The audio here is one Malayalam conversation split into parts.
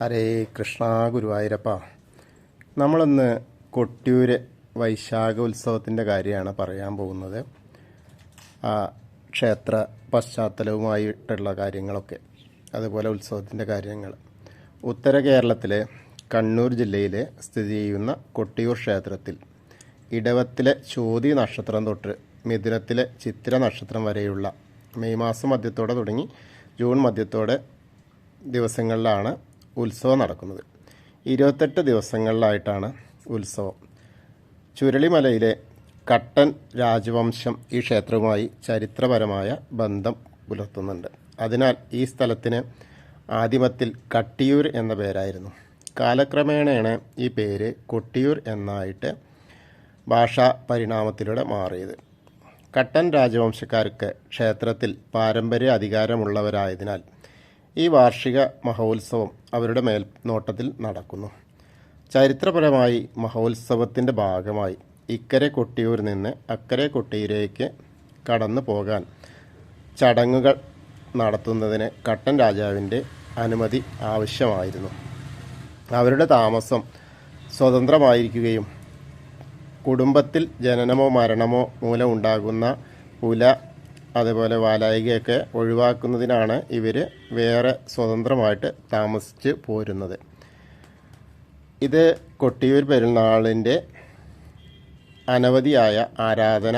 ഹരേ കൃഷ്ണ ഗുരുവായൂരപ്പ. നമ്മളിന്ന് കൊട്ടിയൂർ വൈശാഖ ഉത്സവത്തിൻ്റെ കാര്യമാണ് പറയാൻ പോകുന്നത്. ആ ക്ഷേത്ര പശ്ചാത്തലവുമായിട്ടുള്ള കാര്യങ്ങളൊക്കെ, അതുപോലെ ഉത്സവത്തിൻ്റെ കാര്യങ്ങൾ. ഉത്തര കേരളത്തിലെ കണ്ണൂർ ജില്ലയിൽ സ്ഥിതി ചെയ്യുന്ന കൊട്ടിയൂർ ക്ഷേത്രത്തിൽ ഇടവത്തിലെ ചോതി നക്ഷത്രം തൊട്ട് മിഥുനത്തിലെ ചിത്തിര നക്ഷത്രം വരെയുള്ള മെയ് മാസം മധ്യത്തോടെ തുടങ്ങി ജൂൺ മധ്യത്തോടെ ദിവസങ്ങളിലാണ് ഉത്സവം നടക്കുന്നത്. 28 ദിവസങ്ങളിലായിട്ടാണ് ഉത്സവം. ചുരളിമലയിലെ കട്ടൻ രാജവംശം ഈ ക്ഷേത്രവുമായി ചരിത്രപരമായ ബന്ധം പുലർത്തുന്നുണ്ട്. അതിനാൽ ഈ സ്ഥലത്തിന് ആദിമത്തിൽ കട്ടിയൂർ എന്ന പേരായിരുന്നു. കാലക്രമേണയാണ് ഈ പേര് കൊട്ടിയൂർ എന്നായിട്ട് ഭാഷാ പരിണാമത്തിലൂടെ മാറിയത്. കട്ടൻ രാജവംശക്കാർക്ക് ക്ഷേത്രത്തിൽ പാരമ്പര്യ അധികാരമുള്ളവരായതിനാൽ ഈ വാർഷിക മഹോത്സവം അവരുടെ മേൽനോട്ടത്തിൽ നടക്കുന്നു. ചരിത്രപരമായി മഹോത്സവത്തിൻ്റെ ഭാഗമായി ഇക്കരെ കൊട്ടിയൂരിൽ നിന്ന് അക്കരെ കൊട്ടിയൂരേക്ക് കടന്നു പോകാൻ ചടങ്ങുകൾ നടത്തുന്നതിന് കട്ടൻ രാജാവിൻ്റെ അനുമതി ആവശ്യമായിരുന്നു. അവരുടെ താമസം സ്വതന്ത്രമായിരിക്കുകയും കുടുംബത്തിൽ ജനനമോ മരണമോ മൂലമുണ്ടാകുന്ന പുല അതുപോലെ വാലായികയൊക്കെ ഒഴിവാക്കുന്നതിനാണ് ഇവർ വേറെ സ്വതന്ത്രമായിട്ട് താമസിച്ച് പോരുന്നത്. ഇത് കൊട്ടിയൂർ പെരുന്നാളിൻ്റെ അനവധിയായ ആരാധന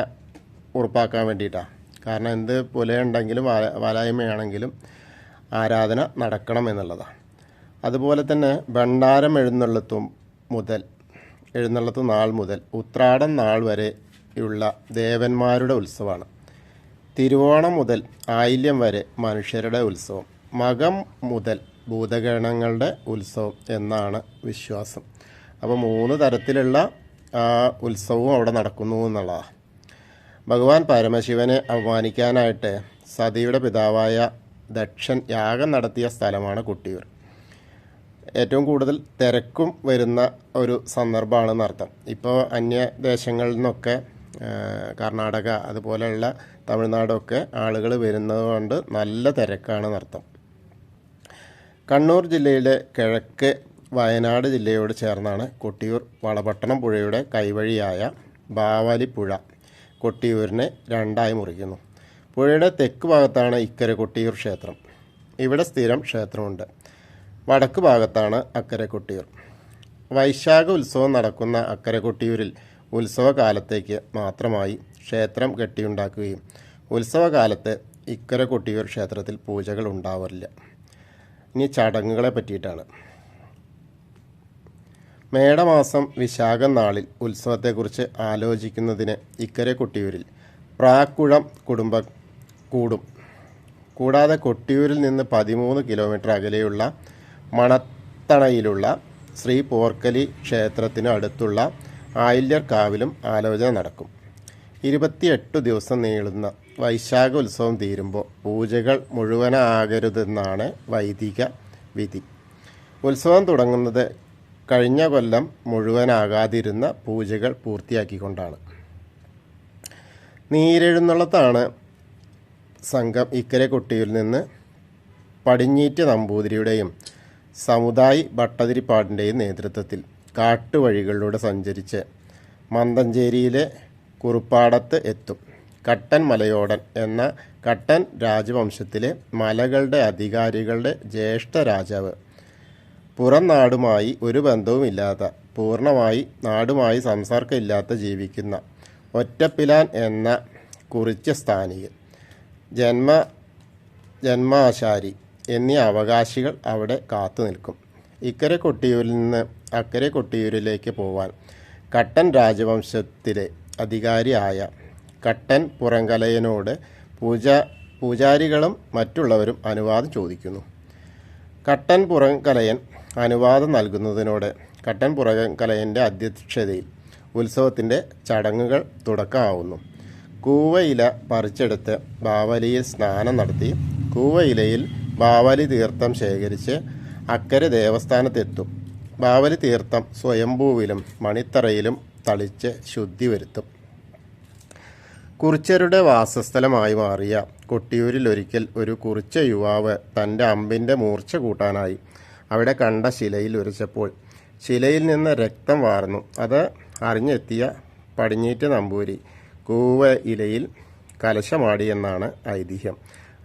ഉറപ്പാക്കാൻ വേണ്ടിയിട്ടാണ്. കാരണം എന്ത് പുലയുണ്ടെങ്കിലും വാലായ്മയാണെങ്കിലും ആരാധന നടക്കണം എന്നുള്ളതാണ്. അതുപോലെ തന്നെ ഭണ്ഡാരം എഴുന്നള്ളത്ത് നാൾ മുതൽ ഉത്രാടം നാൾ വരെയുള്ള ദേവന്മാരുടെ ഉത്സവമാണ്. തിരുവോണം മുതൽ ആയില്യം വരെ മനുഷ്യരുടെ ഉത്സവം, മകം മുതൽ ഭൂതഗണങ്ങളുടെ ഉത്സവം എന്നാണ് വിശ്വാസം. അപ്പോൾ 3 തരത്തിലുള്ള ഉത്സവവും അവിടെ നടക്കുന്നു എന്നുള്ളതാണ്. ഭഗവാൻ പരമശിവനെ അപമാനിക്കാനായിട്ട് സതിയുടെ പിതാവായ ദക്ഷൻ യാഗം നടത്തിയ സ്ഥലമാണ് കൊട്ടിയൂർ. ഏറ്റവും കൂടുതൽ തിരക്കും വരുന്ന ഒരു സന്ദർഭമാണെന്നർത്ഥം. ഇപ്പോൾ അന്യദേശങ്ങളിൽ നിന്നൊക്കെ കർണാടക അതുപോലെയുള്ള തമിഴ്നാടൊക്കെ ആളുകൾ വരുന്നത് കൊണ്ട് നല്ല തിരക്കാണെന്നർത്ഥം. കണ്ണൂർ ജില്ലയിലെ കിഴക്ക് വയനാട് ജില്ലയോട് ചേർന്നാണ് കൊട്ടിയൂർ. വളപട്ടണം പുഴയുടെ കൈവഴിയായ ബാവലിപ്പുഴ കൊട്ടിയൂരിനെ 2ആയി മുറിക്കുന്നു. പുഴയുടെ തെക്ക് ഭാഗത്താണ് ഇക്കരെ കൊട്ടിയൂർ ക്ഷേത്രം. ഇവിടെ സ്ഥിരം ക്ഷേത്രമുണ്ട്. വടക്ക് ഭാഗത്താണ് അക്കരെ കൊട്ടിയൂർ. വൈശാഖ ഉത്സവം നടക്കുന്ന അക്കരെ കൊട്ടിയൂരിൽ ഉത്സവകാലത്തേക്ക് മാത്രമായി ക്ഷേത്രം കെട്ടിയുണ്ടാക്കുകയും ഉത്സവകാലത്ത് ഇക്കരെ കൊട്ടിയൂർ ക്ഷേത്രത്തിൽ പൂജകൾ ഉണ്ടാവില്ല. ഇനി ചടങ്ങുകളെ പറ്റിയിട്ടാണ്. മേടമാസം വിശാഖം നാളിൽ ഉത്സവത്തെക്കുറിച്ച് ആലോചിക്കുന്നതിന് ഇക്കരെ കൊട്ടിയൂരിൽ പ്രാക്കുളം കുടുംബം കൂടും. കൂടാതെ കൊട്ടിയൂരിൽ നിന്ന് 13 കിലോമീറ്റർ അകലെയുള്ള മണത്തണയിലുള്ള ശ്രീ പോർക്കലി ക്ഷേത്രത്തിന് അടുത്തുള്ള ആയില്യർ കാവിലും ആലോചന നടക്കും. 28 ദിവസം നീളുന്ന വൈശാഖ ഉത്സവം തീരുമ്പോൾ പൂജകൾ മുഴുവനാകരുതെന്നാണ് വൈദിക വിധി. ഉത്സവം തുടങ്ങുന്നത് കഴിഞ്ഞ കൊല്ലം മുഴുവനാകാതിരുന്ന പൂജകൾ പൂർത്തിയാക്കിക്കൊണ്ടാണ്. നീരെഴുന്നള്ളത്താണ് സംഘം ഇക്കരെ കൊട്ടിയൂരിൽ നിന്ന് പടിഞ്ഞീറ്റ് നമ്പൂതിരിയുടെയും സമുദായി ഭട്ടതിരിപ്പാടിൻ്റെയും നേതൃത്വത്തിൽ കാട്ടുവഴികളിലൂടെ സഞ്ചരിച്ച് മന്തഞ്ചേരിയിലെ കുറുപ്പാടത്ത് എത്തും. കട്ടൻ മലയോടൻ എന്ന കട്ടൻ രാജവംശത്തിലെ മലകളുടെ അധികാരികളുടെ ജ്യേഷ്ഠ രാജാവ്, പുറം നാടുമായി ഒരു ബന്ധവുമില്ലാത്ത, പൂർണ്ണമായി നാടുമായി സംസർക്കമില്ലാത്ത ജീവിക്കുന്ന ഒറ്റപ്പിലാൻ എന്ന കുറിച്ച സ്ഥാനികൻ, ജന്മാശാരി എന്നീ അവകാശികൾ അവിടെ കാത്തു നിൽക്കും. ഇക്കരെ കൊട്ടിയൂരിൽ നിന്ന് അക്കരെ കൊട്ടിയൂരിലേക്ക് പോവാൻ കട്ടൻ രാജവംശത്തിലെ അധികാരിയായ കട്ടൻ പുറങ്കലയനോട് പൂജാരികളും മറ്റുള്ളവരും അനുവാദം ചോദിക്കുന്നു. കട്ടൻ പുറങ്കലയൻ അനുവാദം നൽകുന്നതിനോട് കട്ടൻ പുറങ്കലയൻ്റെ അധ്യക്ഷതയിൽ ഉത്സവത്തിൻ്റെ ചടങ്ങുകൾ തുടക്കമാവുന്നു. കൂവയില പറിച്ചെടുത്ത് ബാവലിയിൽ സ്നാനം നടത്തി കൂവയിലയിൽ ബാവലി തീർത്ഥം ശേഖരിച്ച് അക്കരെ ദേവസ്ഥാനത്തെത്തും. ബാവലി തീർത്ഥം സ്വയംഭൂവിലും മണിത്തറയിലും തളിച്ച് ശുദ്ധി വരുത്തും. കുറിച്യരുടെ വാസസ്ഥലമായി മാറിയ കൊട്ടിയൂരിൽ ഒരിക്കൽ ഒരു കുറിച്യ യുവാവ് തൻ്റെ അമ്പിൻ്റെ മൂർച്ച കൂട്ടാനായി അവിടെ കണ്ട ശിലയിൽ ഉരച്ചപ്പോൾ ശിലയിൽ നിന്ന് രക്തം വാർന്നു. അത് അറിഞ്ഞെത്തിയ പടിഞ്ഞീറ്റ് നമ്പൂരി കൂവ ഇലയിൽ കലശമാടിയെന്നാണ് ഐതിഹ്യം.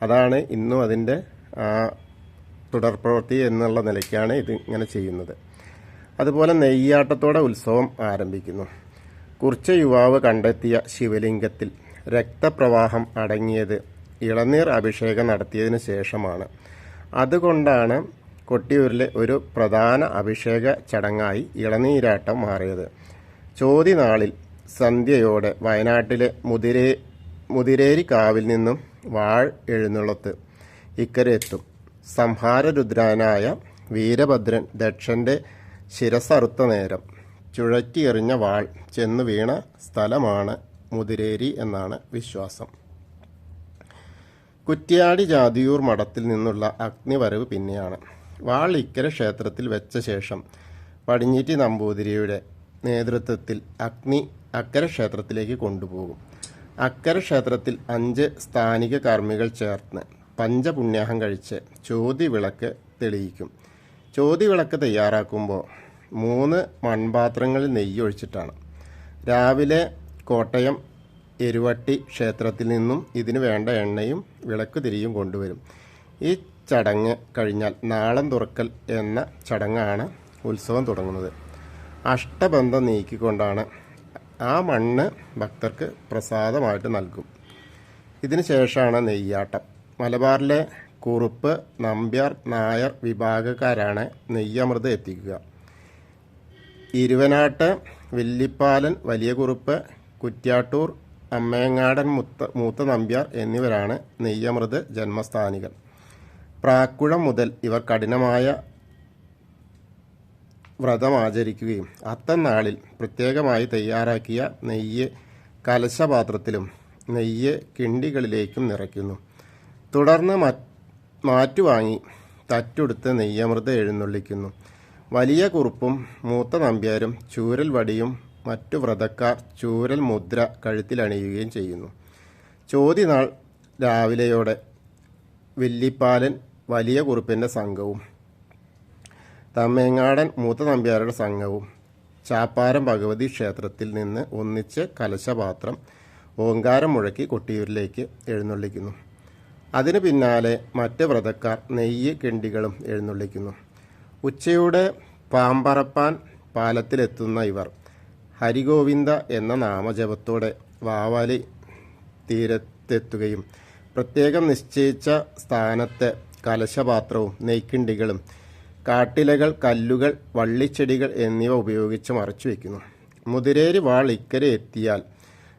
അതാണ് ഇന്നും അതിൻ്റെ തുടർപ്രവൃത്തി എന്നുള്ള നിലയ്ക്കാണ് ഇത് ഇങ്ങനെ ചെയ്യുന്നത്. അതുപോലെ നെയ്യാട്ടത്തോടെ ഉത്സവം ആരംഭിക്കുന്നു. കുറിച്ച യുവാവ് കണ്ടെത്തിയ ശിവലിംഗത്തിൽ രക്തപ്രവാഹം അടങ്ങിയത് ഇളനീർ അഭിഷേകം നടത്തിയതിനു ശേഷമാണ്. അതുകൊണ്ടാണ് കൊട്ടിയൂരിലെ ഒരു പ്രധാന അഭിഷേക ചടങ്ങായി ഇളനീരാട്ടം മാറിയത്. ചോതി നാളിൽ സന്ധ്യയോടെ വയനാട്ടിലെ മുതിരേരി കാവിൽ നിന്നും വാൾ എഴുന്നള്ളത്ത് ഇക്കരെ എത്തും. സംഹാരരുദ്രനായ വീരഭദ്രൻ ദക്ഷൻ്റെ ശിരസ്സറുത്ത നേരം ചുഴറ്റിയെറിഞ്ഞ വാൾ ചെന്നു വീണ സ്ഥലമാണ് മുതിരേരി എന്നാണ് വിശ്വാസം. കുറ്റ്യാടി ജാതിയൂർ മഠത്തിൽ നിന്നുള്ള അഗ്നിവരവ് പിന്നെയാണ്. വാൾ ഇക്കരെ ക്ഷേത്രത്തിൽ വെച്ച ശേഷം പടിഞ്ഞീറ്റി നമ്പൂതിരിയുടെ നേതൃത്വത്തിൽ അഗ്നി അക്കരെ ക്ഷേത്രത്തിലേക്ക് കൊണ്ടുപോകും. അക്കരെ ക്ഷേത്രത്തിൽ 5 സ്ഥാനിക കർമ്മികൾ ചേർന്ന് പഞ്ചപുണ്യാഹം കഴിച്ച് ചോതി വിളക്ക് തെളിയിക്കും. ചോതി വിളക്ക് തയ്യാറാക്കുമ്പോൾ 3 മൺപാത്രങ്ങളിൽ നെയ്യ് ഒഴിച്ചിട്ടാണ്. രാവിലെ കോട്ടയം എരുവട്ടി ക്ഷേത്രത്തിൽ നിന്നും ഇതിനു വേണ്ട എണ്ണയും വിളക്ക് തിരിയും കൊണ്ടുവരും. ഈ ചടങ്ങ് കഴിഞ്ഞാൽ നാളം തുറക്കൽ എന്ന ചടങ്ങാണ് ഉത്സവം തുടങ്ങുന്നത്. അഷ്ടബന്ധം നീക്കിക്കൊണ്ടാണ് ആ മണ്ണ് ഭക്തർക്ക് പ്രസാദമായിട്ട് നൽകും. ഇതിനു ശേഷമാണ് നെയ്യാട്ടം. മലബാറിലെ കുറുപ്പ്, നമ്പ്യാർ, നായർ വിഭാഗക്കാരാണ് നെയ്യമൃത് എത്തിക്കുക. ഇരുവനാട്ട്, വില്ലിപ്പാലൻ, വലിയ കുറുപ്പ്, കുറ്റ്യാട്ടൂർ, അമ്മയങ്ങാടൻ, മൂത്ത നമ്പ്യാർ എന്നിവരാണ് നെയ്യമൃത് ജന്മസ്ഥാനികൾ. പ്രാക്കുളം മുതൽ ഇവർ കഠിനമായ വ്രതം ആചരിക്കുകയും അത്തനാളിൽ പ്രത്യേകമായി തയ്യാറാക്കിയ നെയ്യ് കലശപാത്രത്തിലും നെയ്യ് കിണ്ടികളിലേക്കും നിറയ്ക്കുന്നു. തുടർന്ന് മാറ്റുവാങ്ങി തറ്റെടുത്ത് നെയ്യമൃത് എഴുന്നള്ളിക്കുന്നു. വലിയ കുറുപ്പും മൂത്ത നമ്പ്യാരും ചൂരൽ വടിയും മറ്റു വ്രതക്കാർ ചൂരൽ മുദ്ര കഴുത്തിലണിയുകയും ചെയ്യുന്നു. ചോതി നാൾ രാവിലെയോടെ വില്ലിപ്പാലൻ വലിയ കുറുപ്പിൻ്റെ സംഘവും തമ്മേങ്ങാടൻ മൂത്ത നമ്പ്യാരുടെ സംഘവും ചാപ്പാരം ഭഗവതി ക്ഷേത്രത്തിൽ നിന്ന് ഒന്നിച്ച് കലശപാത്രം ഓങ്കാരം മുഴക്കി കൊട്ടിയൂരിലേക്ക് എഴുന്നള്ളിക്കുന്നു. അതിനു പിന്നാലെ മറ്റ് വ്രതക്കാർ നെയ്യ് കിണ്ടികളും എഴുന്നള്ളിക്കുന്നു. ഉച്ചയോടെ പാമ്പറപ്പാൻ പാലത്തിലെത്തുന്ന ഇവർ ഹരിഗോവിന്ദ എന്ന നാമജപത്തോടെ വാവാലി തീരത്തെത്തുകയും പ്രത്യേകം നിശ്ചയിച്ച സ്ഥാനത്ത് കലശപാത്രവും നെയ്ക്കിണ്ടികളും കാട്ടിലകൾ, കല്ലുകൾ, വള്ളിച്ചെടികൾ എന്നിവ ഉപയോഗിച്ച് മറച്ചു വയ്ക്കുന്നു. മുതിരേരി വാൾ ഇക്കരെ എത്തിയാൽ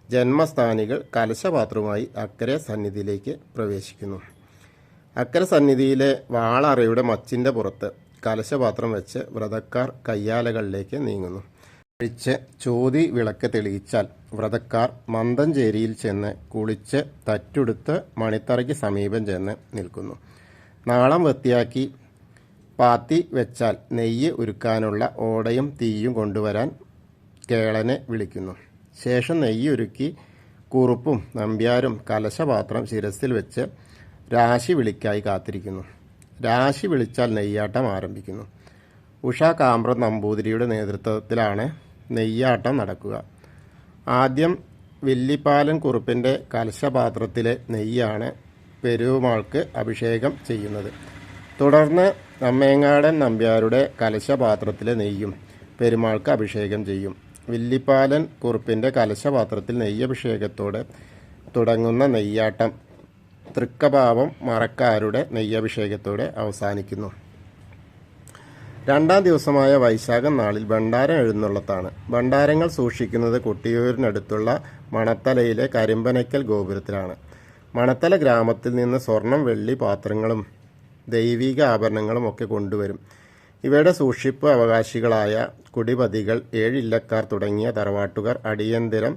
ജന്മസ്ഥാനികൾ കലശപാത്രവുമായി അക്കരെ സന്നിധിയിലേക്ക് പ്രവേശിക്കുന്നു. അക്കരെ സന്നിധിയിലെ വാളറയുടെ മച്ചിൻ്റെ പുറത്ത് കലശപാത്രം വെച്ച് വ്രതക്കാർ കയ്യാലകളിലേക്ക് നീങ്ങുന്നു. കഴിച്ച് ചോതി വിളക്ക് തെളിയിച്ചാൽ വ്രതക്കാർ മന്തഞ്ചേരിയിൽ ചെന്ന് കുളിച്ച് തറ്റെടുത്ത് മണിത്തറയ്ക്ക് സമീപം ചെന്ന് നിൽക്കുന്നു. നാളം വൃത്തിയാക്കി പാത്തി വെച്ചാൽ നെയ്യ് ഉരുക്കാനുള്ള ഓടയും തീയും കൊണ്ടുവരാൻ കേളനെ വിളിക്കുന്നു. ശേഷം നെയ്യ് ഉരുക്കി കുറുപ്പും നമ്പ്യാരും കലശപാത്രം ശിരസിൽ വെച്ച് രാശി വിളിക്കായി കാത്തിരിക്കുന്നു. രാശി വിളിച്ചാൽ നെയ്യാട്ടം ആരംഭിക്കുന്നു. ഉഷ കാമ്പ്രം നമ്പൂതിരിയുടെ നേതൃത്വത്തിലാണ് നെയ്യാട്ടം നടക്കുക. ആദ്യം വില്ലിപ്പാലൻ കുറുപ്പിൻ്റെ കലശപാത്രത്തിലെ നെയ്യാണ് പെരുമാൾക്ക് അഭിഷേകം ചെയ്യുന്നത്. തുടർന്ന് അമ്മേങ്ങാടൻ നമ്പ്യാരുടെ കലശപാത്രത്തിലെ നെയ്യും പെരുമാൾക്ക് അഭിഷേകം ചെയ്യും. വില്ലിപ്പാലൻ കുറുപ്പിൻ്റെ കലശപാത്രത്തിൽ നെയ്യഭിഷേകത്തോടെ തുടങ്ങുന്ന നെയ്യാട്ടം തൃക്കഭാവം മറക്കാരുടെ നെയ്യഭിഷേകത്തോടെ അവസാനിക്കുന്നു. 2ാം ദിവസമായ വൈശാഖം നാളിൽ ഭണ്ഡാരം എഴുന്നള്ളത്താണ്. ഭണ്ഡാരങ്ങൾ സൂക്ഷിക്കുന്നത് കൊട്ടിയൂരിനടുത്തുള്ള മണത്തലയിലെ കരിമ്പനയ്ക്കൽ ഗോപുരത്തിലാണ്. മണത്തല ഗ്രാമത്തിൽ നിന്ന് സ്വർണം, വെള്ളി പാത്രങ്ങളും ദൈവിക ആഭരണങ്ങളും ഒക്കെ കൊണ്ടുവരും. ഇവയുടെ സൂക്ഷിപ്പ് അവകാശികളായ കുടിപതികൾ, 7 ഇല്ലക്കാർ തുടങ്ങിയ തറവാട്ടുകാർ അടിയന്തരം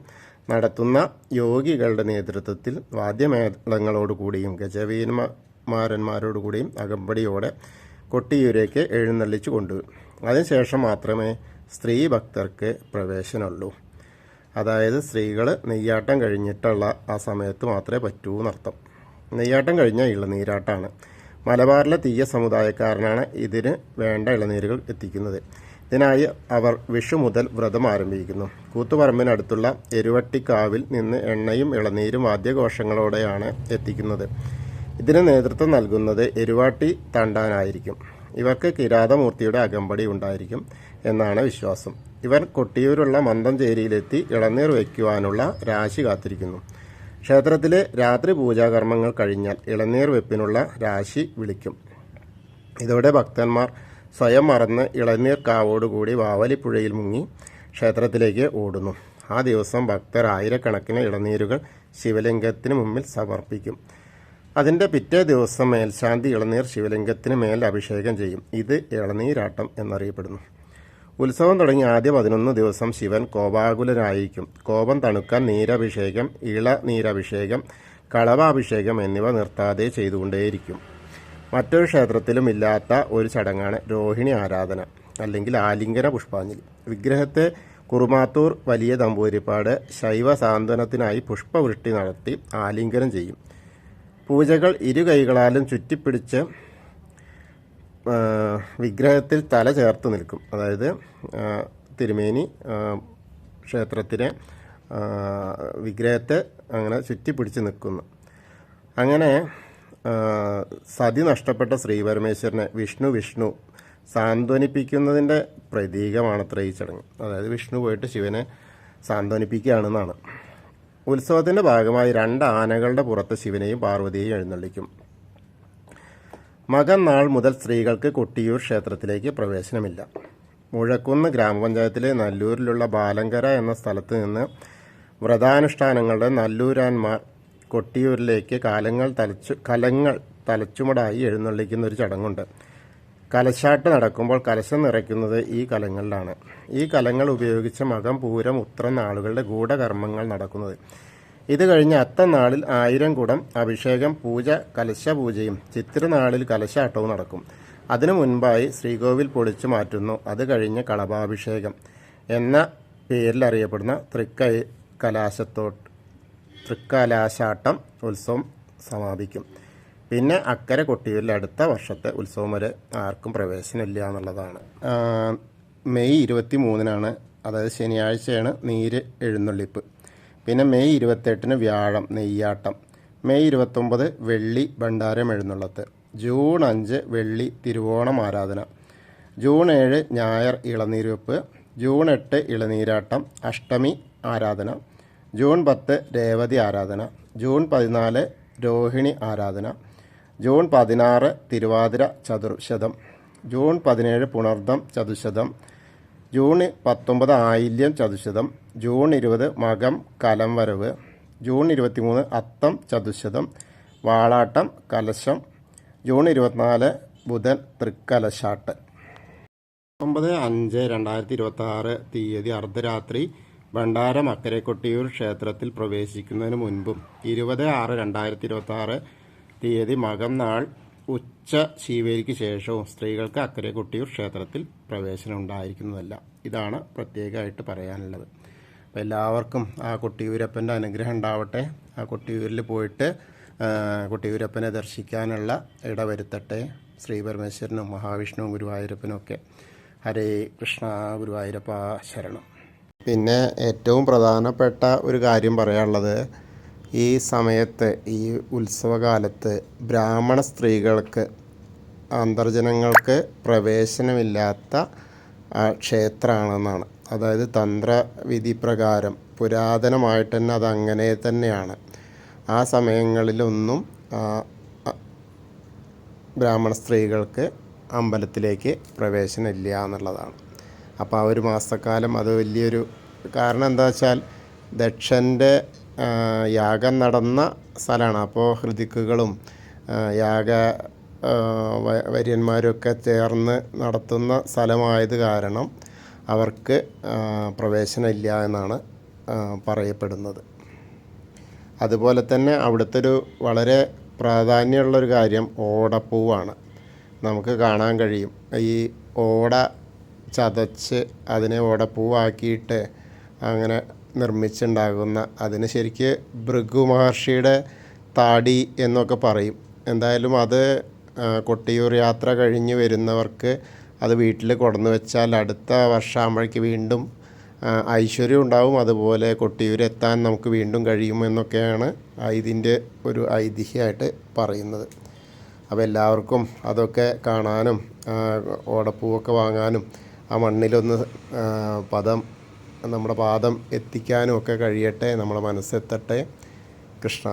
നടത്തുന്ന യോഗികളുടെ നേതൃത്വത്തിൽ വാദ്യമേളങ്ങളോടുകൂടിയും ഗജവീരന്മാരോടുകൂടിയും അകമ്പടിയോടെ കൊട്ടിയൂരേക്ക് എഴുന്നള്ളിച്ചു കൊണ്ടുവരും. അതിനുശേഷം മാത്രമേ സ്ത്രീ ഭക്തർക്ക് പ്രവേശനമുള്ളൂ. അതായത് സ്ത്രീകൾ നെയ്യാട്ടം കഴിഞ്ഞിട്ടുള്ള ആ സമയത്ത് മാത്രമേ പറ്റൂ എന്നർത്ഥം. നെയ്യാട്ടം കഴിഞ്ഞാൽ ഇളനീരാട്ടാണ്. മലബാറിലെ തീയ സമുദായക്കാരനാണ് ഇതിന് വേണ്ട ഇളനീരുകൾ എത്തിക്കുന്നത്. ഇതിനായി അവർ വിഷു മുതൽ വ്രതം ആരംഭിക്കുന്നു. കൂത്തുപറമ്പിനടുത്തുള്ള എരുവട്ടിക്കാവിൽ നിന്ന് എണ്ണയും ഇളനീരും വാദ്യഘോഷങ്ങളോടെയാണ് എത്തിക്കുന്നത്. ഇതിന് നേതൃത്വം നൽകുന്നത് എരുവാട്ടി തണ്ടാനായിരിക്കും. ഇവർക്ക് കിരാതമൂർത്തിയുടെ അകമ്പടി ഉണ്ടായിരിക്കും എന്നാണ് വിശ്വാസം. ഇവർ കൊട്ടിയൂരുള്ള മന്തംചേരിയിലെത്തി ഇളനീർ വയ്ക്കുവാനുള്ള രാശി കാത്തിരിക്കുന്നു. ക്ഷേത്രത്തിലെ രാത്രി പൂജാകർമ്മങ്ങൾ കഴിഞ്ഞാൽ ഇളനീർ വെപ്പിനുള്ള രാശി വിളിക്കും. ഇതോടെ ഭക്തന്മാർ സ്വയം മറന്ന് ഇളനീർ കാവോടുകൂടി വാവലിപ്പുഴയിൽ മുങ്ങി ക്ഷേത്രത്തിലേക്ക് ഓടുന്നു. ആ ദിവസം ഭക്തർ ആയിരക്കണക്കിന് ഇളനീരുകൾ ശിവലിംഗത്തിന് മുമ്പിൽ സമർപ്പിക്കും. അതിൻ്റെ പിറ്റേ ദിവസം മേൽശാന്തി ഇളനീർ ശിവലിംഗത്തിന് മേൽ അഭിഷേകം ചെയ്യും. ഇത് ഇളനീരാട്ടം എന്നറിയപ്പെടുന്നു. ഉത്സവം തുടങ്ങി ആദ്യ 11 ദിവസം ശിവൻ കോപാകുലനായിരിക്കും. കോപം തണുക്കാൻ നീരഭിഷേകം, ഇളനീരഭിഷേകം, കളഭാഭിഷേകം എന്നിവ നിർത്താതെ ചെയ്തുകൊണ്ടേയിരിക്കും. മറ്റൊരു ക്ഷേത്രത്തിലും ഇല്ലാത്ത ഒരു ചടങ്ങാണ് രോഹിണി ആരാധന അല്ലെങ്കിൽ ആലിംഗന പുഷ്പാഞ്ജലി. വിഗ്രഹത്തെ കുറുമാത്തൂർ വലിയ തമ്പൂരിപ്പാട് ശൈവ സാന്ത്വനത്തിനായി പുഷ്പവൃഷ്ടി നടത്തി ആലിംഗനം ചെയ്യും. പൂജകൾ ഇരു കൈകളാലും ചുറ്റിപ്പിടിച്ച് വിഗ്രഹത്തിൽ തല ചേർത്ത് നിൽക്കും. അതായത് തിരുമേനി ക്ഷേത്രത്തിനെ വിഗ്രഹത്തെ അങ്ങനെ ചുറ്റിപ്പിടിച്ച് നിൽക്കുന്നു. അങ്ങനെ സതി നഷ്ടപ്പെട്ട ശ്രീപരമേശ്വരനെ വിഷ്ണു സാന്ത്വനിപ്പിക്കുന്നതിൻ്റെ പ്രതീകമാണത്ര ഈ ചടങ്ങ്. അതായത് വിഷ്ണു പോയിട്ട് ശിവനെ സാന്ത്വനിപ്പിക്കുകയാണെന്നാണ്. ഉത്സവത്തിൻ്റെ ഭാഗമായി 2 ആനകളുടെ പുറത്ത് ശിവനെയും പാർവതിയെയും എഴുന്നള്ളിക്കും. മകം നാൾ മുതൽ സ്ത്രീകൾക്ക് കൊട്ടിയൂർ ക്ഷേത്രത്തിലേക്ക് പ്രവേശനമില്ല. മുഴക്കുന്ന് ഗ്രാമപഞ്ചായത്തിലെ നല്ലൂരിലുള്ള ബാലങ്കര എന്ന സ്ഥലത്ത് നിന്ന് വ്രതാനുഷ്ഠാനങ്ങളുടെ നല്ലൂരാന്മാർ കൊട്ടിയൂരിലേക്ക് കലങ്ങൾ തലച്ചുമടായി എഴുന്നള്ളിക്കുന്ന ഒരു ചടങ്ങുണ്ട്. കലശാട്ട് നടക്കുമ്പോൾ കലശം നിറയ്ക്കുന്നത് ഈ കലങ്ങളിലാണ്. ഈ കലങ്ങൾ ഉപയോഗിച്ച് മകം, പൂരം, ഉത്രം നാളുകളുടെ ഗൂഢകർമ്മങ്ങൾ നടക്കുന്നത്. ഇത് കഴിഞ്ഞ് അത്തനാളിൽ 1000 കുടം അഭിഷേകം, പൂജ, കലശപൂജയും ചിത്തിരനാളിൽ കലശാട്ടവും നടക്കും. അതിനു മുൻപായി ശ്രീകോവിൽ പൊളിച്ചു മാറ്റുന്നു. അത് കഴിഞ്ഞ് കളഭാഭിഷേകം എന്ന പേരിൽ അറിയപ്പെടുന്ന തൃക്കലാശാട്ടം ഉത്സവം സമാപിക്കും. പിന്നെ അക്കരെ കൊട്ടിയൂരിൽ അടുത്ത വർഷത്തെ ഉത്സവം വരെ ആർക്കും പ്രവേശനമില്ല എന്നുള്ളതാണ്. മെയ് 23-നാണ്, അതായത് ശനിയാഴ്ചയാണ് നീര് എഴുന്നള്ളിപ്പ്. പിന്നെ മെയ് 28-ന് വ്യാഴം നെയ്യാട്ടം. മെയ് 29 വെള്ളി ഭണ്ഡാരം എഴുന്നള്ളത്ത്. ജൂൺ 5 വെള്ളി തിരുവോണം ആരാധന. ജൂൺ 7 ഞായർ ഇളനീർവെപ്പ്. ജൂൺ 8 ഇളനീരാട്ടം. അഷ്ടമി ആരാധന. ജൂൺ 10 രേവതി ആരാധന. ജൂൺ 14 രോഹിണി ആരാധന. June 16 Thiruvathira ചതുർശതം. June 17 Punartham ചതുശതം. June 19 ആയില്യം ചതുശതം. ജൂൺ 20 മകം കലം വരവ്. ജൂൺ 23 അത്തം ചതുശതം. വാളാട്ടം കലശം. ജൂൺ 24 ബുധൻ തൃക്കലശാട്ട്. 9/5/2026 തീയതി അർദ്ധരാത്രി ഭണ്ഡാരം അക്കരെ കൊട്ടിയൂർ ക്ഷേത്രത്തിൽ പ്രവേശിക്കുന്നതിന് മുൻപും 20/6/2026 തീയതി മകം നാൾ ഉച്ച ശീവേലിക്ക് ശേഷവും സ്ത്രീകൾക്ക് അക്കരെ കൊട്ടിയൂർ ക്ഷേത്രത്തിൽ പ്രവേശനം ഉണ്ടായിരിക്കുന്നതല്ല. ഇതാണ് പ്രത്യേകമായിട്ട് പറയാനുള്ളത്. അപ്പോൾ എല്ലാവർക്കും ആ കൊട്ടിയൂരപ്പൻ്റെ അനുഗ്രഹം ഉണ്ടാവട്ടെ. ആ കൊട്ടിയൂരിൽ പോയിട്ട് കൊട്ടിയൂരപ്പനെ ദർശിക്കാനുള്ള ഇടവരുത്തട്ടെ. ശ്രീപരമേശ്വരനും മഹാവിഷ്ണുവും ഗുരുവായൂരപ്പനും ഒക്കെ. ഹരേ കൃഷ്ണ, ഗുരുവായൂരപ്പ ശരണം. പിന്നെ ഏറ്റവും പ്രധാനപ്പെട്ട ഒരു കാര്യം പറയാനുള്ളത്, ഈ സമയത്ത് ഈ ഉത്സവകാലത്ത് ബ്രാഹ്മണ സ്ത്രീകൾക്ക്, അന്തർജനങ്ങൾക്ക് പ്രവേശനമില്ലാത്ത ക്ഷേത്രമാണെന്നാണ്. അതായത് തന്ത്രവിധി പ്രകാരം പുരാതനമായിട്ട് തന്നെ അതങ്ങനെ തന്നെയാണ്. ആ സമയങ്ങളിലൊന്നും ബ്രാഹ്മണ സ്ത്രീകൾക്ക് അമ്പലത്തിലേക്ക് പ്രവേശനമില്ല എന്നുള്ളതാണ്. അപ്പോൾ ആ ഒരു മാസക്കാലം അത് വലിയൊരു കാരണം എന്താ വെച്ചാൽ ദക്ഷൻ്റെ യാഗം നടന്ന സ്ഥലമാണ്. അപ്പോൾ ഹൃതിക്കുകളും വര്യന്മാരൊക്കെ ചേർന്ന് നടത്തുന്ന സ്ഥലമായത് കാരണം അവർക്ക് പ്രവേശനമില്ല എന്നാണ് പറയപ്പെടുന്നത്. അതുപോലെ തന്നെ അവിടുത്തെ ഒരു വളരെ പ്രാധാന്യമുള്ളൊരു കാര്യം ഓടപ്പൂവാണ്. നമുക്ക് കാണാൻ കഴിയും. ഈ ഓട ചതച്ച് അതിനെ ഓടപ്പൂവാക്കിയിട്ട് അങ്ങനെ നിർമ്മിച്ചുണ്ടാകുന്ന, അതിന് ശരിക്ക് ഭൃഗു മഹർഷിയുടെ താടി എന്നൊക്കെ പറയും. എന്തായാലും അത് കൊട്ടിയൂർ യാത്ര കഴിഞ്ഞ് വരുന്നവർക്ക് അത് വീട്ടിൽ കൊണ്ടുവന്ന് വെച്ചാൽ അടുത്ത വർഷമാകുമ്പോഴേക്ക് വീണ്ടും ഐശ്വര്യം ഉണ്ടാവും. അതുപോലെ കൊട്ടിയൂർ എത്താൻ നമുക്ക് വീണ്ടും കഴിയുമെന്നൊക്കെയാണ് ഇതിൻ്റെ ഒരു ഐതിഹ്യമായിട്ട് പറയുന്നത്. അപ്പോൾ എല്ലാവർക്കും അതൊക്കെ കാണാനും ഓടപ്പൂവൊക്കെ വാങ്ങാനും ആ മണ്ണിലൊന്ന് നമ്മുടെ പാദം എത്തിക്കാനും ഒക്കെ കഴിയട്ടെ, നമ്മുടെ മനസ്സെത്തട്ടെ. കൃഷ്ണ.